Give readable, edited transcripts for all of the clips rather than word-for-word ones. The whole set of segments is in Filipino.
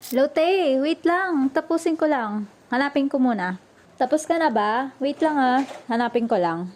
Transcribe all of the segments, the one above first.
Lote, wait lang. Tapusin ko lang. Hanapin ko muna. Tapos ka na ba? Wait lang ah. Hanapin ko lang.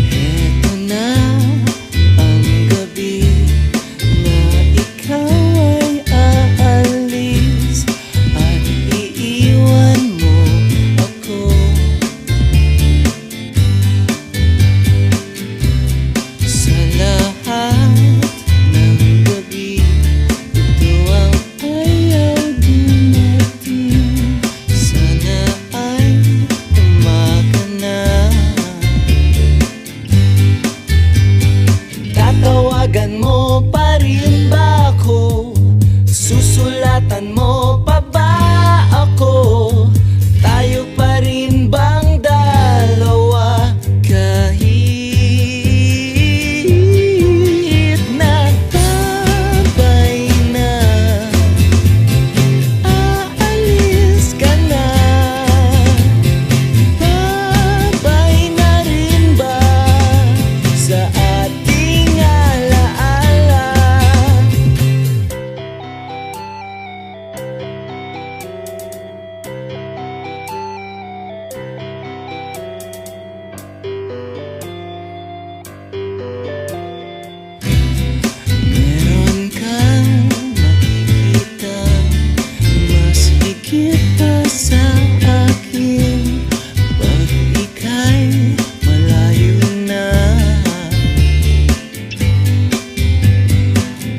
Eto na ang gabi na ikaw ay aalis at iiwan mo ako. Sa lahat ng gabi, ito ang ayaw dumating. Sana ay tumaga na. Tatawagan mo pa rin ba ako? Susulatan mo pa ba ako? Tayo pa rin bang dalawa? Kahit nagtabay na, aalis ka na. Babay na rin ba sa ating alaala? Meron kang makikita mas higit pa sa akin pag ika'y malayo na.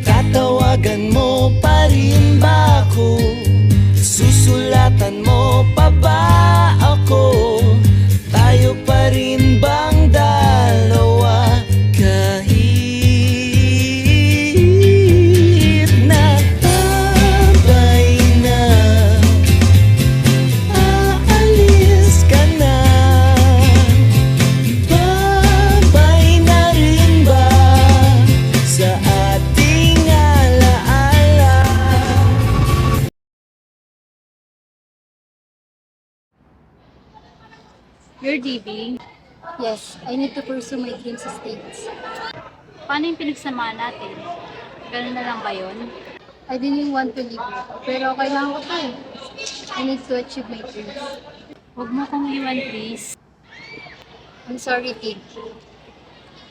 Tatawagan mo pa rin ba ako? Susulatan mo pa ba ako? Tayo pa rin bang dalawa? Kahit nagtabay na, aalis ka na. Babay na rin ba sa ating alaala? You're DB. Yes, I need to pursue my dreams sa States. Paano yung pinagsamahan natin? Ganun na lang ba yun? I didn't want to leave you, pero kailangan ko to eh. I need to achieve my dreams. Huwag mo kong iwan, please. I'm sorry, Kate.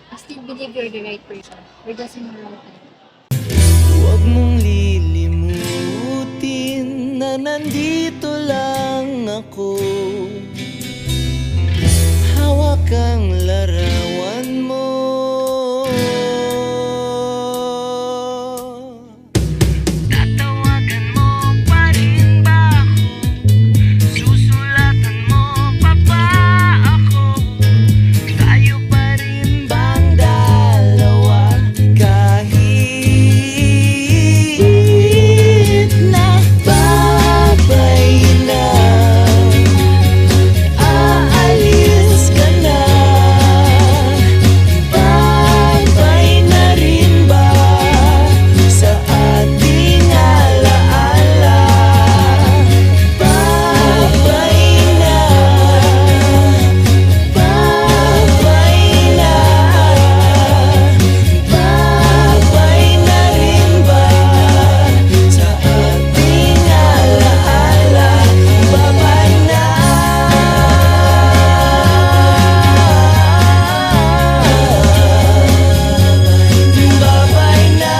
I still believe you're the right person. We're just in the wrong time. Huwag mong lilimutin na nandito lang ako. Hawak ang larawan mo. Tatawagan mo pa rin ba ako? Susulatan mo pa ba ako? Tayo pa rin bang dalawa? Kahit nagbabay na, aalis ka na. Babay na rin ba sa ating alaala? Babay na, babay na, babay na rin ba sa ating alaala? Babay na. Babay na.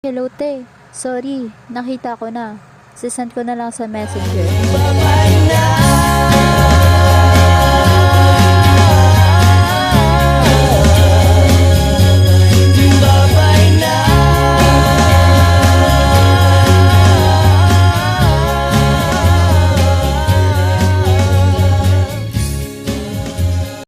Hello, te. Sorry, nakita ko na. Sisend ko na lang sa messenger. Babay na.